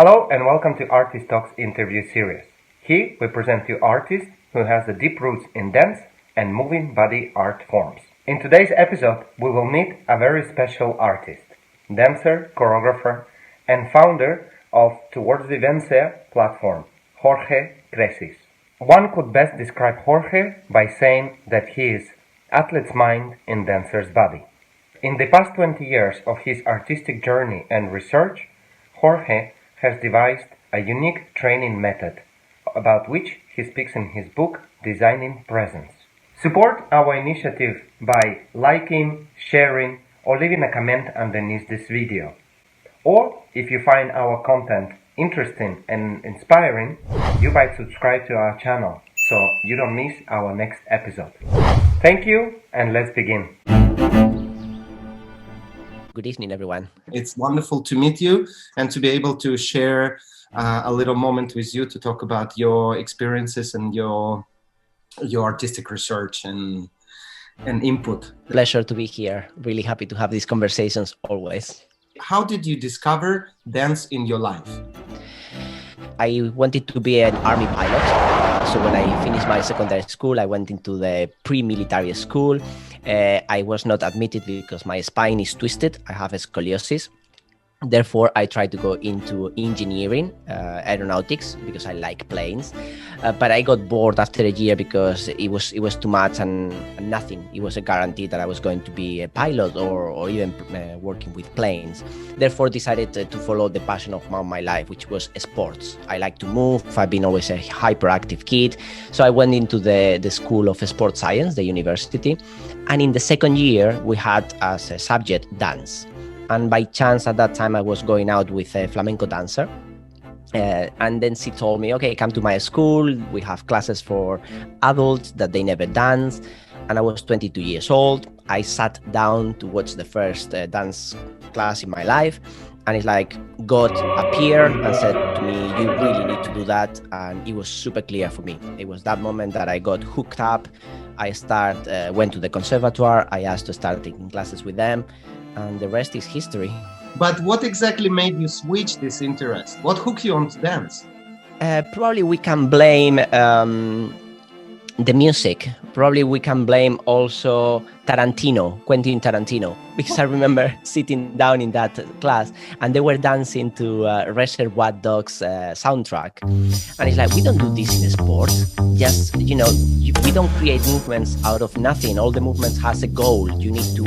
Hello and welcome to Artist Talks interview series. Here we present you artists who has the deep roots in dance and moving body art forms. In today's episode, we will meet a very special artist, dancer, choreographer, and founder of Towards Vivencia platform, Jorge Crecis. One could best describe Jorge by saying that he is athlete's mind in dancer's body. In the past 20 years of his artistic journey and research, Jorge has devised a unique training method about which he speaks in his book Designing Presence. Support our initiative by liking, sharing, or leaving a comment underneath this video. Or if you find our content interesting and inspiring, you might subscribe to our channel so you don't miss our next episode. Thank you, and let's begin. Good evening, everyone. It's wonderful to meet you and to be able to share a little moment with you to talk about your experiences and your artistic research and input. Pleasure to be here. Really happy to have these conversations always. How did you discover dance in your life? I wanted to be an army pilot. So when I finished my secondary school, I went into the pre-military school. I was not admitted because my spine is twisted. I have scoliosis. Therefore, I tried to go into engineering, aeronautics, because I like planes. But I got bored after a year because it was too much and nothing. It was a guarantee that I was going to be a pilot or even working with planes. Therefore, decided to follow the passion of my life, which was sports. I like to move. I've been always a hyperactive kid. So I went into the School of Sports Science, the university. And in the second year, we had as a subject dance. And by chance at that time I was going out with a flamenco dancer, and then she told me, okay, come to my school, we have classes for adults that they never dance. And I was 22 years old. I sat down to watch the first dance class in my life, and it's like God appeared and said to me, you really need to do that. And it was super clear for me. It was that moment that I got hooked up. I went to the conservatoire. I asked to start taking classes with them. And the rest is history. But what exactly made you switch this interest? What hooked you onto dance? Probably we can blame the music. Probably we can blame also Quentin Tarantino, because I remember sitting down in that class and they were dancing to Reservoir Dogs soundtrack. And it's like, we don't do this in sports. Just, we don't create movements out of nothing. All the movements has a goal. You need to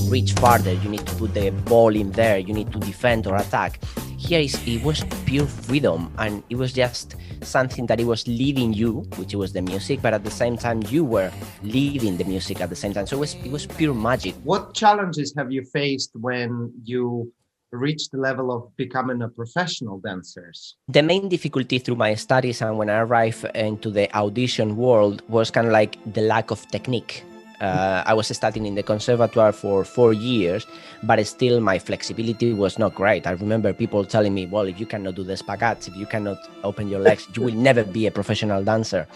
reach farther. You need to put the ball in there. You need to defend or attack. Here it was pure freedom, and it was just something that it was leading you, which was the music, but at the same time you were leading the music at the same time. So it was pure magic. What challenges have you faced when you reached the level of becoming a professional dancer? The main difficulty through my studies and when I arrived into the audition world was kind of like the lack of technique. I was studying in the conservatoire for 4 years, but still my flexibility was not great. I remember people telling me, well, if you cannot do the spagats, if you cannot open your legs, you will never be a professional dancer.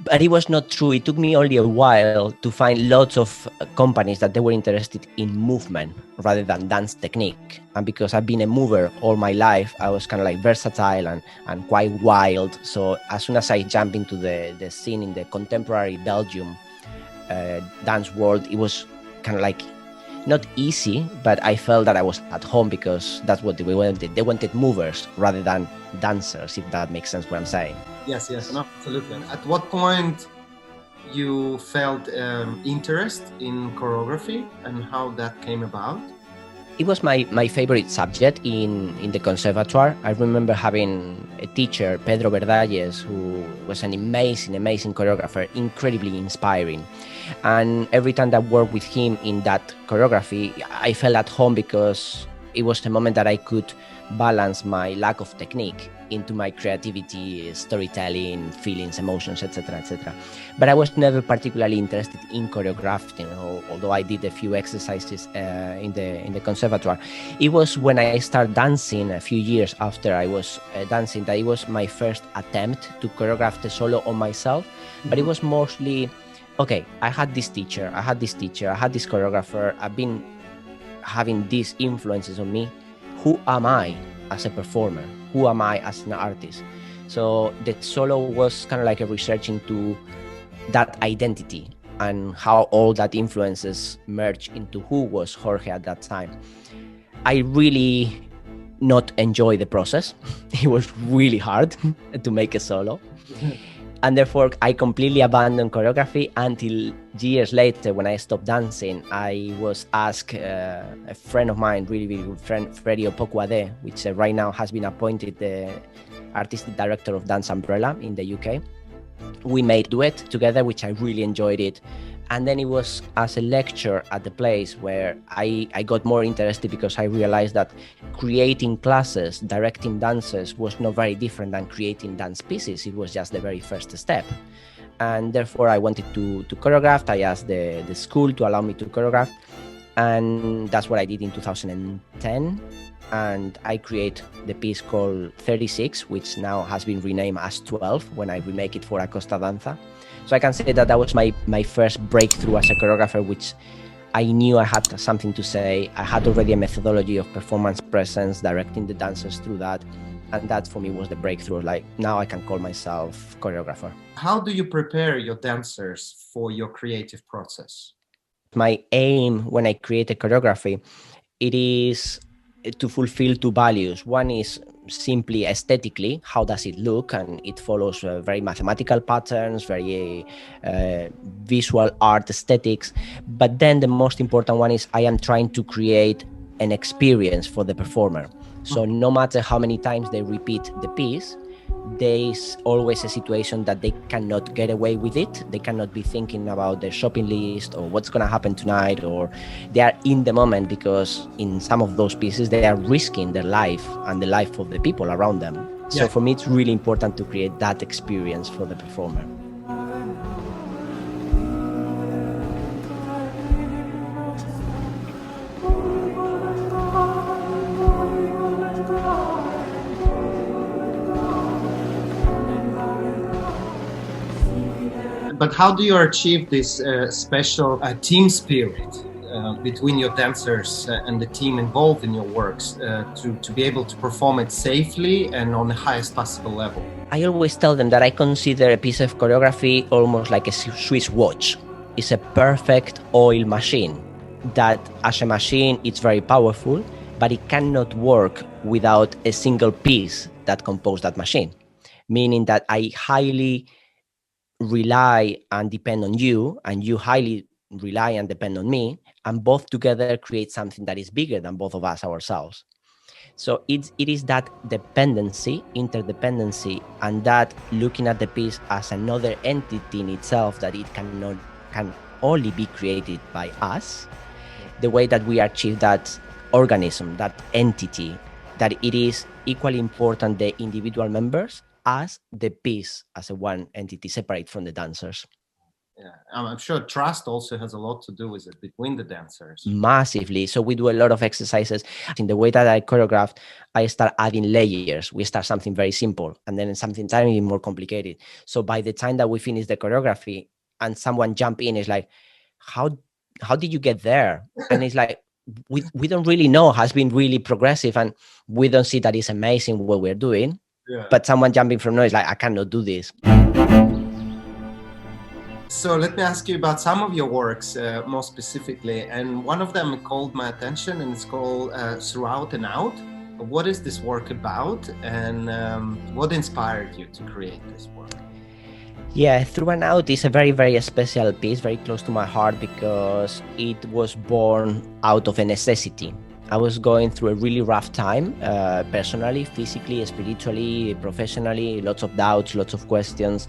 But it was not true. It took me only a while to find lots of companies that they were interested in movement rather than dance technique. And because I've been a mover all my life, I was kind of like versatile and quite wild. So as soon as I jumped into the scene in the contemporary Belgium dance world, it was kind of like not easy, but I felt that I was at home because that's what they wanted. They wanted movers rather than dancers, if that makes sense what I'm saying. Yes, no, absolutely. At what point you felt interest in choreography and how that came about? It was my favorite subject in the conservatoire. I remember having a teacher, Pedro Verdalles, who was an amazing choreographer, incredibly inspiring. And every time that I worked with him in that choreography, I felt at home because it was the moment that I could balance my lack of technique into my creativity, storytelling, feelings, emotions, etc., etc. But I was never particularly interested in choreographing, although I did a few exercises in the conservatoire. It was when I started dancing a few years after I was dancing that it was my first attempt to choreograph the solo on myself. But it was mostly, okay, I had this teacher, I had this choreographer, I've been having these influences on me. Who am I as a performer? who am I as an artist? So the solo was kind of like a research into that identity and how all that influences merge into who was Jorge at that time. I really not enjoy the process. It was really hard to make a solo. And therefore, I completely abandoned choreography until years later when I stopped dancing. I was asked, a friend of mine, really, really good friend, Freddie Opokwade, which right now has been appointed the artistic director of Dance Umbrella in the UK. We made a duet together, which I really enjoyed it. And then it was as a lecture at the place where I got more interested, because I realized that creating classes, directing dancers was not very different than creating dance pieces. It was just the very first step. And therefore I wanted to choreograph. I asked the school to allow me to choreograph. And that's what I did in 2010. And I create the piece called 36, which now has been renamed as 12 when I remake it for Acosta Danza. So I can say that that was my first breakthrough as a choreographer, which I knew I had something to say. I had already a methodology of performance presence, directing the dancers through that. And that for me was the breakthrough. Like, now I can call myself choreographer. How do you prepare your dancers for your creative process? My aim when I create a choreography, it is to fulfill two values. One is simply aesthetically, how does it look? And it follows very mathematical patterns, very visual art aesthetics. But then the most important one is I am trying to create an experience for the performer. So no matter how many times they repeat the piece, there is always a situation that they cannot get away with it. They cannot be thinking about their shopping list or what's going to happen tonight, or they are in the moment, because in some of those pieces, they are risking their life and the life of the people around them. Yeah. So for me, it's really important to create that experience for the performer. But how do you achieve this special team spirit between your dancers and the team involved in your works to be able to perform it safely and on the highest possible level? I always tell them that I consider a piece of choreography almost like a Swiss watch. It's a perfect oil machine that, as a machine, it's very powerful, but it cannot work without a single piece that composes that machine. Meaning that I highly rely and depend on you, and you highly rely and depend on me, and both together create something that is bigger than both of us ourselves. So it is that dependency, interdependency, and that looking at the piece as another entity in itself, that it can only be created by us, the way that we achieve that organism, that entity, that it is equally important the individual members as the piece as a one entity separate from the dancers. Yeah, I'm sure trust also has a lot to do with it between the dancers. Massively. So we do a lot of exercises. In the way that I choreograph, I start adding layers. We start something very simple and then something tiny more complicated. So by the time that we finish the choreography and someone jump in, is like, how did you get there? And it's like, we don't really know. Has been really progressive, and we don't see that it's amazing what we're doing. Yeah. But someone jumping from noise, like, I cannot do this. So let me ask you about some of your works more specifically. And one of them called my attention, and it's called Throughout and Out. What is this work about, and what inspired you to create this work? Yeah, Through and Out is a very, very special piece, very close to my heart, because it was born out of a necessity. I was going through a really rough time, personally, physically, spiritually, professionally, lots of doubts, lots of questions.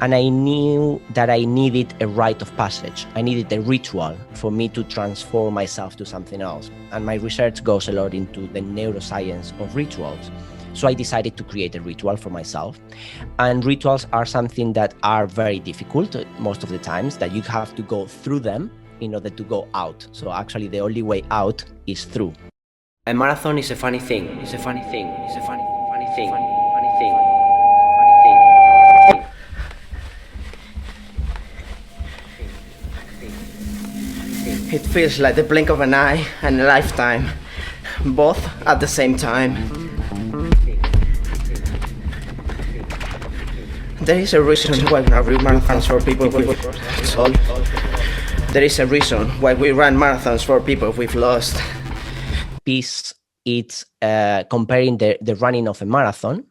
And I knew that I needed a rite of passage. I needed a ritual for me to transform myself to something else. And my research goes a lot into the neuroscience of rituals. So I decided to create a ritual for myself. And rituals are something that are very difficult most of the times, that you have to go through them in order to go out. So actually the only way out is through. A marathon is a funny thing. It's a funny thing. It's a funny thing. Funny thing. It feels like the blink of an eye and a lifetime, both at the same time. There is a reason why we run marathons for people with lost. There is a reason why we run marathons for people we've lost. Piece, it's comparing the running of a marathon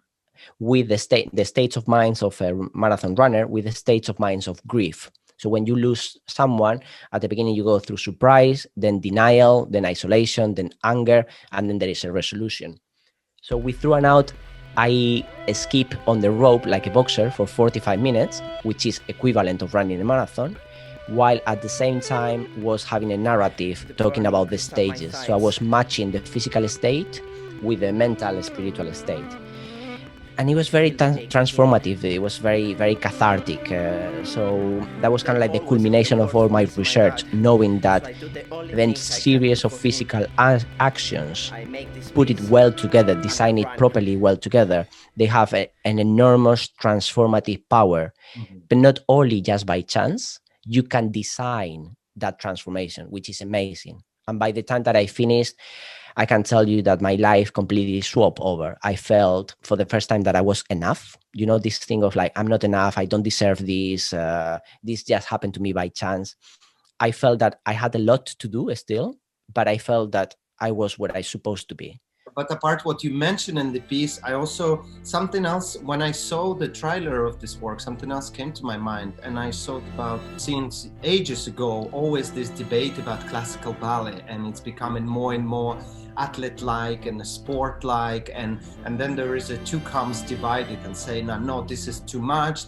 with the states of minds of a marathon runner with the states of minds of grief. So when you lose someone, at the beginning you go through surprise, then denial, then isolation, then anger, and then there is a resolution. So with Through and Out, I skip on the rope like a boxer for 45 minutes, which is equivalent of running a marathon, while at the same time was having a narrative talking about the stages. So I was matching the physical state with the mental, spiritual state. And it was very transformative. It was very, very cathartic. So that was kind of like the culmination of all my research, knowing that then series of physical actions, put it well together, design it properly well together, they have an enormous transformative power. But not only just by chance, you can design that transformation, which is amazing. And by the time that I finished, I can tell you that my life completely swapped over. I felt for the first time that I was enough. You know, this thing of like, I'm not enough. I don't deserve this. This just happened to me by chance. I felt that I had a lot to do still, but I felt that I was what I supposed to be. But apart what you mentioned in the piece, I also, something else, when I saw the trailer of this work, something else came to my mind. And I thought about, since ages ago, always this debate about classical ballet, and it's becoming more and more athlete-like and sport-like, and then there is a two camps divided and say, no, this is too much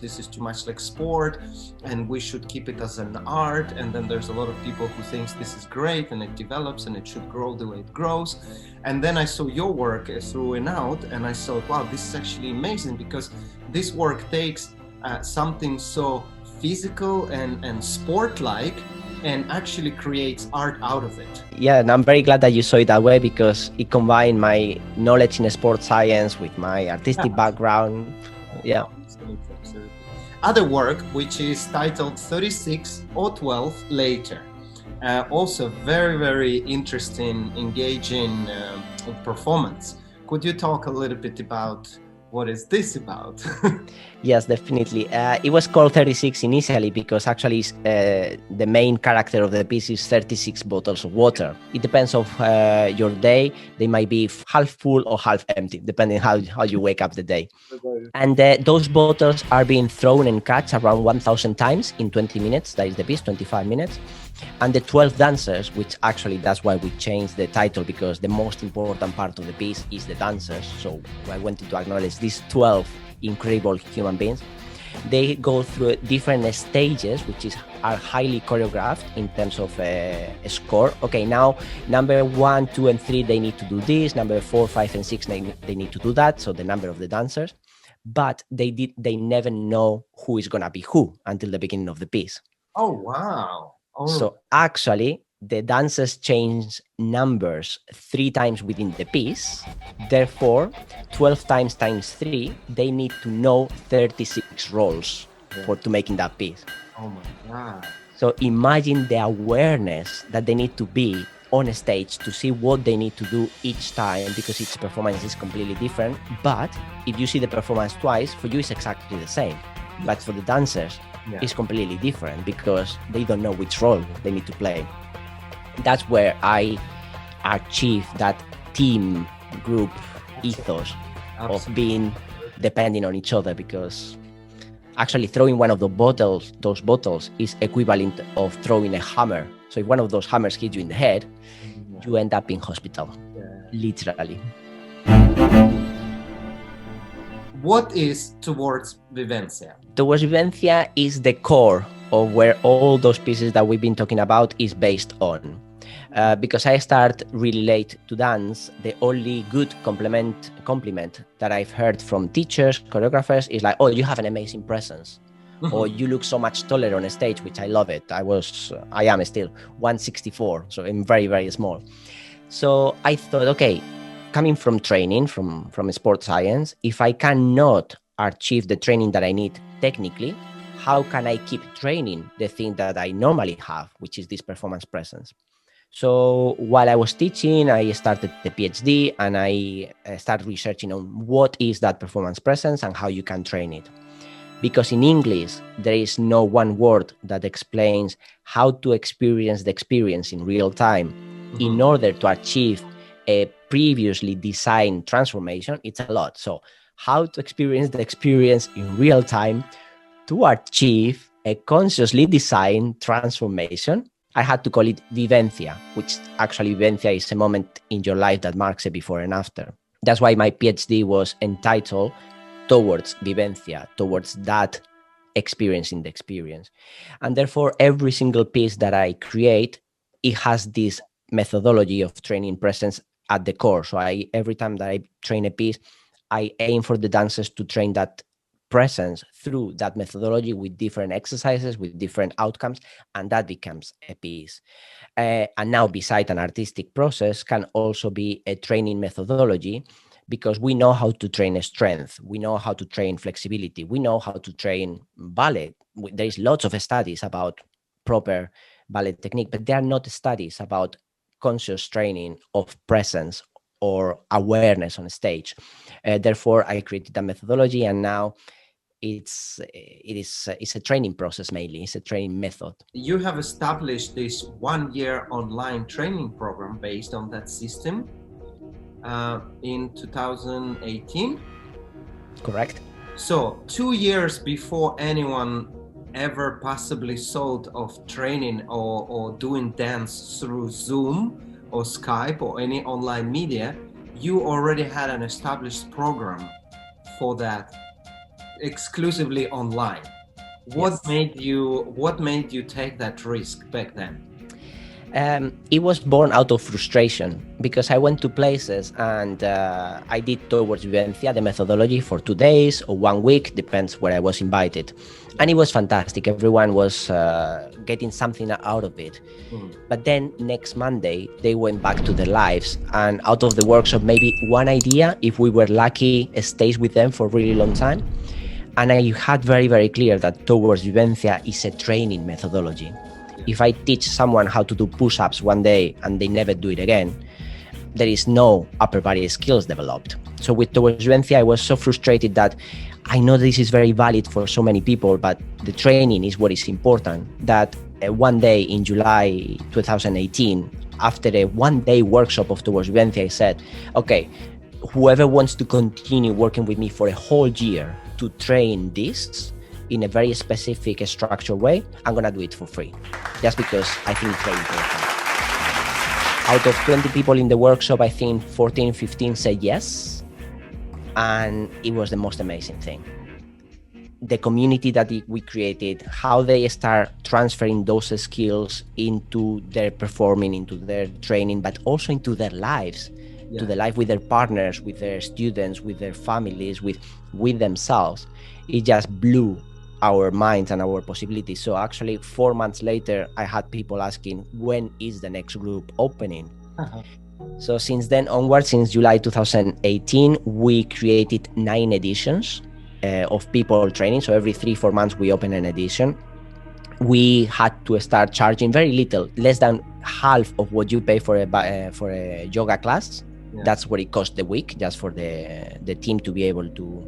like sport, and we should keep it as an art. And then there's a lot of people who thinks this is great and it develops and it should grow the way it grows. And then I saw your work Through and Out, and I thought, wow, this is actually amazing, because this work takes something so physical and sport-like and actually creates art out of it. Yeah, and I'm very glad that you saw it that way, because it combined my knowledge in sports science with my artistic background. Yeah. Absolutely. Other work, which is titled 36 or 12 Later. Also very, very interesting, engaging performance. Could you talk a little bit about what is this about? Yes, definitely. It was called 36 initially because actually the main character of the piece is 36 bottles of water. It depends of your day. They might be half full or half empty, depending how you wake up the day. And those bottles are being thrown and catch around 1,000 times in 20 minutes. That is the piece, 25 minutes. And the 12 dancers, which actually that's why we changed the title, because the most important part of the piece is the dancers. So I wanted to acknowledge these 12 incredible human beings. They go through different stages, which are highly choreographed in terms of a score. Okay, now number 1, 2, and 3, they need to do this. Number 4, 5, and 6, they need to do that. So the number of the dancers. But they never know who is gonna be who until the beginning of the piece. Oh, wow. Oh. So actually, the dancers change numbers 3 times within the piece. Therefore, 12 times 3, they need to know 36 roles to making that piece. Oh my God. So imagine the awareness that they need to be on a stage to see what they need to do each time, because each performance is completely different. But if you see the performance twice, for you it's exactly the same. But for the dancers, it's completely different because they don't know which role they need to play. That's where I achieve that team group ethos of being depending on each other, because actually throwing one of those bottles is equivalent of throwing a hammer. So if one of those hammers hits you in the head, you end up in hospital, literally. What is Towards Vivencia? Towards Vivencia is the core of where all those pieces that we've been talking about is based on. Because I start really late to dance, the only good compliment that I've heard from teachers, choreographers is like, oh, you have an amazing presence. Or you look so much taller on a stage, which I love it. I am still 164, so I'm very, very small. So I thought, okay, coming from training, from sports science, if I cannot achieve the training that I need technically, how can I keep training the thing that I normally have, which is this performance presence? So while I was teaching, I started the PhD and I started researching on what is that performance presence and how you can train it. because in English, there is no one word that explains how to experience the experience in real time in order to achieve a previously designed transformation. It's a lot. So how to experience the experience in real time to achieve a consciously designed transformation. I had to call it vivencia, which actually vivencia is a moment in your life that marks a before and after. That's why my PhD was entitled Towards Vivencia, towards that experiencing the experience. And therefore, every single piece that I create, it has this methodology of training presence at the core. So every time that I train a piece, I aim for the dancers to train that presence through that methodology with different exercises, with different outcomes, and that becomes a piece. And now, beside an artistic process, can also be a training methodology, because we know how to train strength, we know how to train flexibility, we know how to train ballet. There is lots of studies about proper ballet technique, but there are not studies about conscious training of presence or awareness on stage. Therefore, I created a methodology, and now it's a training process mainly. It's a training method. You have established this 1-year online training program based on that system in 2018. Correct. So 2 years before anyone ever possibly thought of training or doing dance through Zoom or Skype or any online media, you already had an established program for that, exclusively online. What made you take that risk back then? It was born out of frustration, because I went to places and I did Towards Vivencia, the methodology, for 2 days or 1 week, depends where I was invited. And it was fantastic. Everyone was getting something out of it. But then next Monday, they went back to their lives, and out of the workshop, maybe one idea, if we were lucky, stays with them for a really long time. And I had very, very clear that Towards Vivencia is a training methodology. If I teach someone how to do push-ups one day and they never do it again, there is no upper body skills developed. So with Towards Vivencia, I was so frustrated that I know this is very valid for so many people, but the training is what is important. That one day in July 2018, after a 1-day workshop of Towards Vivencia, I said, okay, whoever wants to continue working with me for a whole year to train this in a very specific structured way, I'm gonna do it for free, just because I think it's very important. Out of 20 people in the workshop, I think 14, 15 said yes, and it was the most amazing thing. The community that we created, how they start transferring those skills into their performing, into their training, but also into their lives, to the life with their partners, with their students, with their families, with themselves. It just blew our minds and our possibilities. So actually 4 months later, I had people asking, when is the next group opening? So since then onwards, since July 2018, we created 9 editions of people training. So every 3-4 months we open an edition. We had to start charging very little, less than half of what you pay for a yoga class. That's what it cost the week, just for the team to be able to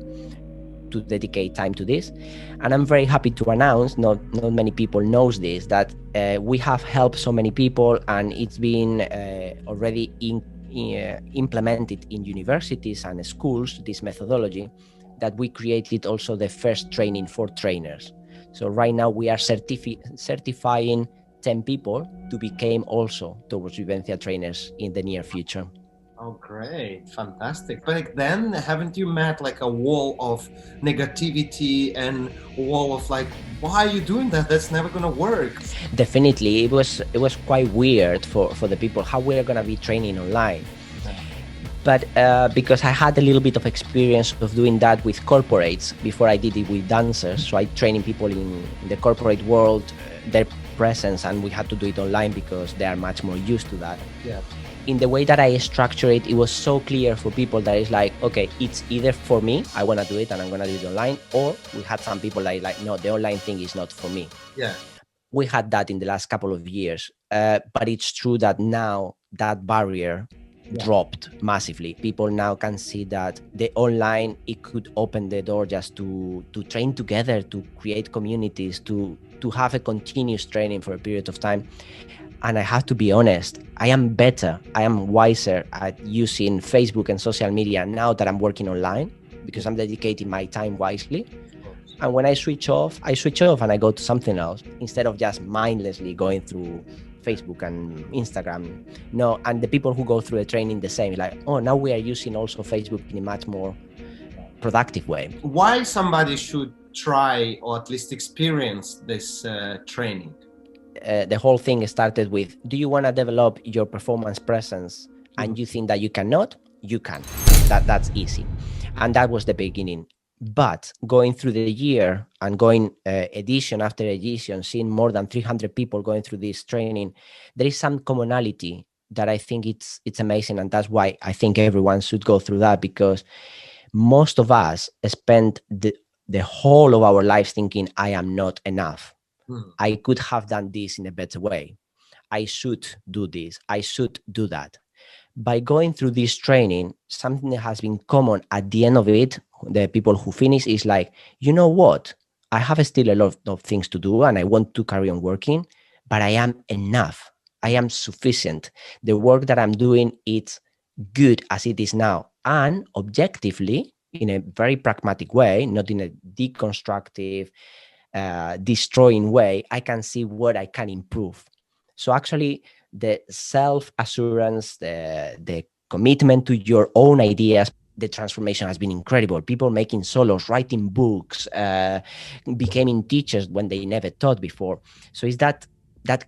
dedicate time to this. And I'm very happy to announce, not many people knows this, that we have helped so many people, and it's been already implemented in universities and schools, this methodology, that we created also the first training for trainers. So right now we are certifying 10 people to become also Towards Vivencia trainers in the near future. Oh, great. Fantastic. But then haven't you met like a wall of negativity and a wall of like, why are you doing that? That's never going to work. Definitely. It was quite weird for the people, how we're going to be training online. But because I had a little bit of experience of doing that with corporates before I did it with dancers. So I training people in the corporate world, their presence, and we had to do it online because they are much more used to that. Yeah. In the way that I structure it, it was so clear for people that it's like, okay, it's either for me, I want to do it and I'm going to do it online, or we had some people like, no, the online thing is not for me. Yeah. We had that in the last couple of years. But it's true that now that barrier dropped massively. People now can see that the online, it could open the door just to train together, to create communities, to have a continuous training for a period of time. And I have to be honest, I am better, I am wiser at using Facebook and social media now that I'm working online, because I'm dedicating my time wisely. And when I switch off and I go to something else, instead of just mindlessly going through Facebook and Instagram. No, and the people who go through the training the same, like, oh, now we are using also Facebook in a much more productive way. Why somebody should try or at least experience this training? The whole thing started with, do you want to develop your performance presence and you think that you cannot? You can. That's easy. And that was the beginning. But going through the year and going edition after edition, seeing more than 300 people going through this training, there is some commonality that I think it's amazing. And that's why I think everyone should go through that, because most of us spend the whole of our lives thinking, I am not enough. I could have done this in a better way. I should do this. I should do that. By going through this training, something that has been common at the end of it, the people who finish, is like, you know what? I have still a lot of things to do and I want to carry on working, but I am enough. I am sufficient. The work that I'm doing, it's good as it is now. And objectively, in a very pragmatic way, not in a deconstructive, destroying way, I can see what I can improve. So actually, the self-assurance, the commitment to your own ideas, the transformation has been incredible. People making solos, writing books, becoming teachers when they never taught before. So it's that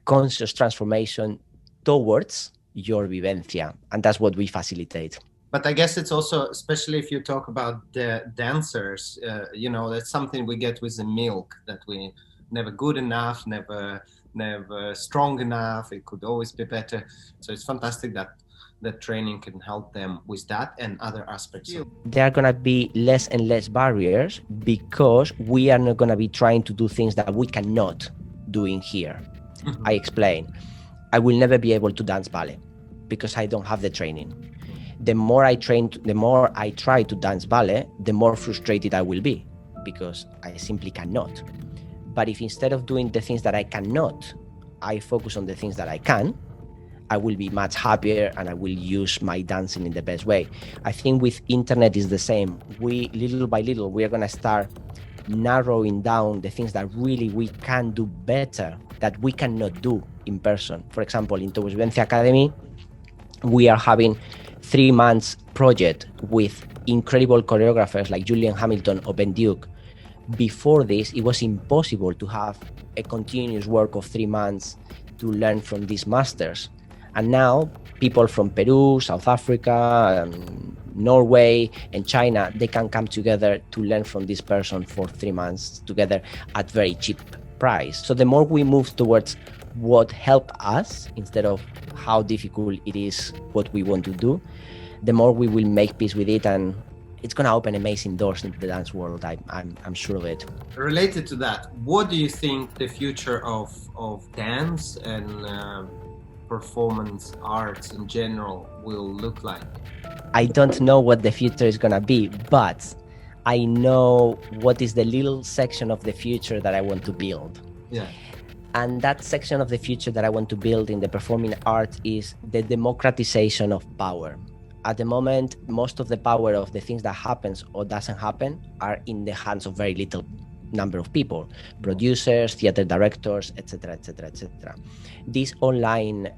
conscious transformation towards your vivencia, and that's what we facilitate. But I guess it's also, especially if you talk about the dancers, that's something we get with the milk, that we never good enough, never strong enough. It could always be better. So it's fantastic that training can help them with that and other aspects. There are going to be less and less barriers, because we are not going to be trying to do things that we cannot do in here. I explain. I will never be able to dance ballet because I don't have the training. The more I try to dance ballet, the more frustrated I will be, because I simply cannot. But if instead of doing the things that I cannot, I focus on the things that I can, I will be much happier and I will use my dancing in the best way. I think with internet is the same. We, little by little, we are going to start narrowing down the things that really we can do better that we cannot do in person. For example, in Towards Vivencia Academy, we are having 3 months project with incredible choreographers like Julian Hamilton or Ben Duke. Before this, it was impossible to have a continuous work of 3 months to learn from these masters. And now people from Peru, South Africa, Norway, and China, they can come together to learn from this person for 3 months together at very cheap price. So the more we move towards what help us instead of how difficult it is what we want to do, the more we will make peace with it, and it's going to open amazing doors into the dance world. I'm sure of it. Related to that, what do you think the future of dance and performance arts in general will look like? I don't know what the future is going to be, but I know what is the little section of the future that I want to build. Yeah. And that section of the future that I want to build in the performing arts is the democratization of power. At the moment, most of the power of the things that happens or doesn't happen are in the hands of very little number of people, producers, theater directors, etc., etc., etc. This online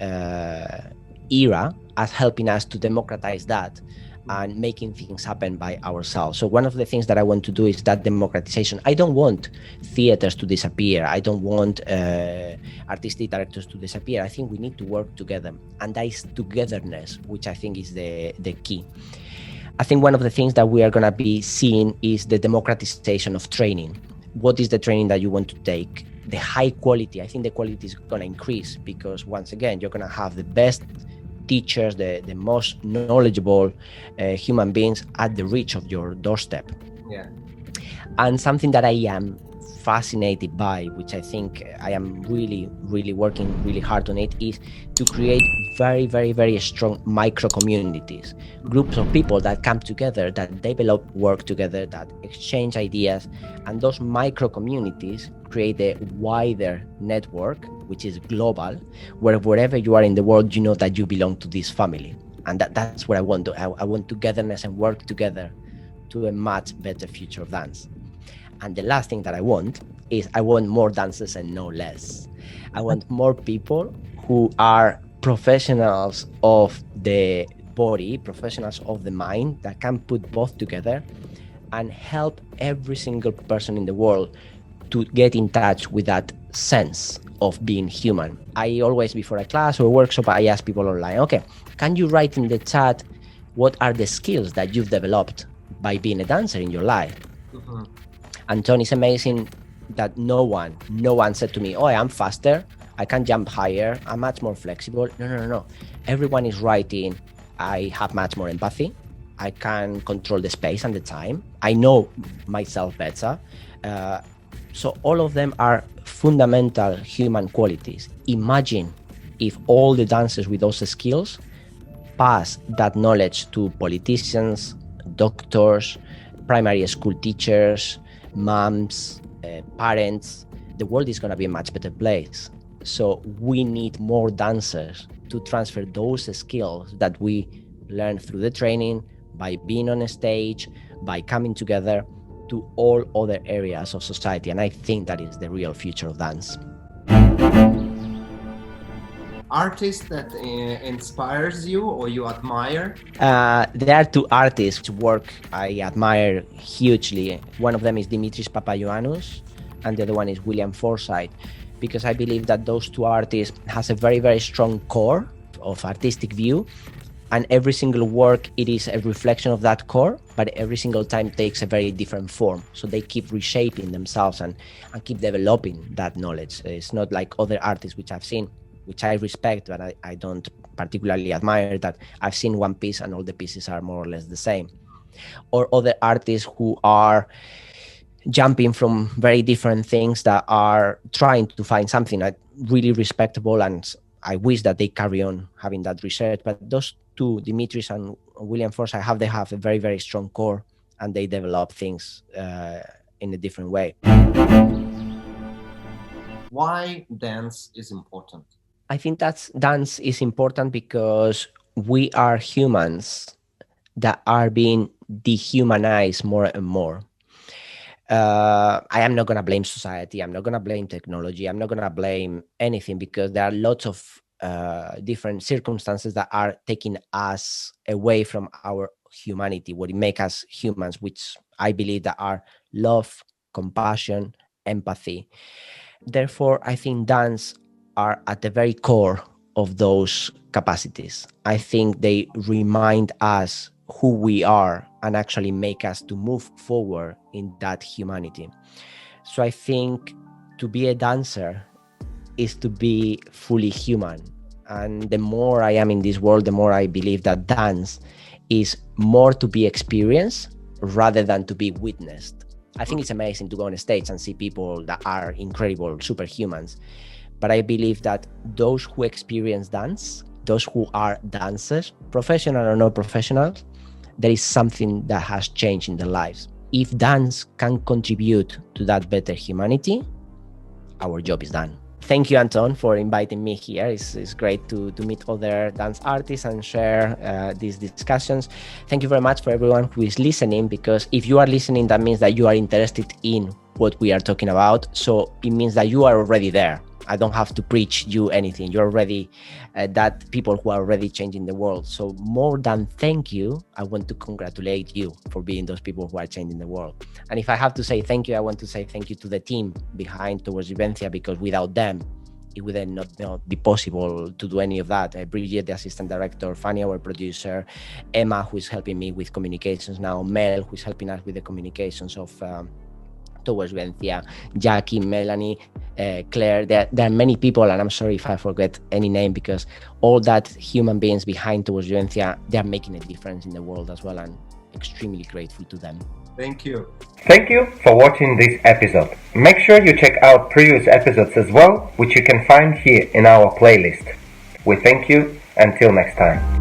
era is helping us to democratize that and making things happen by ourselves. So one of the things that I want to do is that democratization. I don't want theaters to disappear. I don't want artistic directors to disappear. I think we need to work together, and that is togetherness, which I think is the key. I think one of the things that we are going to be seeing is the democratization of training. What is the training that you want to take? The high quality. I think the quality is going to increase because, once again, you're going to have the best teachers, the most knowledgeable human beings at the reach of your doorstep. Yeah. And something that I am fascinated by, which I think I am really working really hard on it, is to create very strong micro communities, groups of people that come together, that develop work together, that exchange ideas, and those micro communities create a wider network, which is global, where wherever you are in the world, you know that you belong to this family. And that's what I want to. I want togetherness and work together to a much better future of dance. And the last thing that I want is I want more dancers and no less. I want more people who are professionals of the body, professionals of the mind, that can put both together and help every single person in the world to get in touch with that sense of being human. I always, before a class or a workshop, I ask people online, okay, can you write in the chat what are the skills that you've developed by being a dancer in your life? Mm-hmm. And Tony, it's amazing that no one said to me, oh, I'm faster, I can jump higher, I'm much more flexible. No. Everyone is writing, I have much more empathy, I can control the space and the time, I know myself better. So all of them are fundamental human qualities. Imagine if all the dancers with those skills pass that knowledge to politicians, doctors, primary school teachers, moms, parents. The world is going to be a much better place. So we need more dancers to transfer those skills that we learn through the training, by being on a stage, by coming together, to all other areas of society. And I think that is the real future of dance. Artist that inspires you or you admire? There are two artists whose work I admire hugely. One of them is Dimitris Papaioannou, and the other one is William Forsythe, because I believe that those two artists has a very strong core of artistic view, and every single work, it is a reflection of that core, but every single time takes a very different form. So they keep reshaping themselves and keep developing that knowledge. It's not like other artists which I've seen, which I respect, but I don't particularly admire, that I've seen one piece and all the pieces are more or less the same. Or other artists who are jumping from very different things, that are trying to find something like really respectable, and I wish that they carry on having that research. But those two, Dimitris and William Forsythe, they have a very strong core, and they develop things in a different way. Why dance is important? I think that dance is important because we are humans that are being dehumanized more and more. I am not going to blame society. I'm not going to blame technology. I'm not going to blame anything, because there are lots of different circumstances that are taking us away from our humanity, what it makes us humans, which I believe that are love, compassion, empathy. Therefore, I think dance are at the very core of those capacities. I think they remind us who we are and actually make us to move forward in that humanity. So I think to be a dancer is to be fully human. And the more I am in this world, the more I believe that dance is more to be experienced rather than to be witnessed. I think it's amazing to go on a stage and see people that are incredible, superhumans. But I believe that those who experience dance, those who are dancers, professional or not professional, there is something that has changed in their lives. If dance can contribute to that better humanity, our job is done. Thank you, Anton, for inviting me here. It's great to meet other dance artists and share these discussions. Thank you very much for everyone who is listening, because if you are listening, that means that you are interested in what we are talking about. So it means that you are already there. I don't have to preach you anything. You're already that people who are already changing the world. So more than thank you, I want to congratulate you for being those people who are changing the world. And if I have to say thank you, I want to say thank you to the team behind Towards Vivencia, because without them, it would not be possible to do any of that. Bridget, the assistant director, Fanny, our producer, Emma, who is helping me with communications now, Mel, who is helping us with the communications of Towards Vivencia, Jackie, Melanie, Claire. There are many people, and I'm sorry if I forget any name, because all that human beings behind Towards Vivencia, they are making a difference in the world as well, and extremely grateful to them. Thank you. Thank you for watching this episode. Make sure you check out previous episodes as well, which you can find here in our playlist. We thank you. Until next time.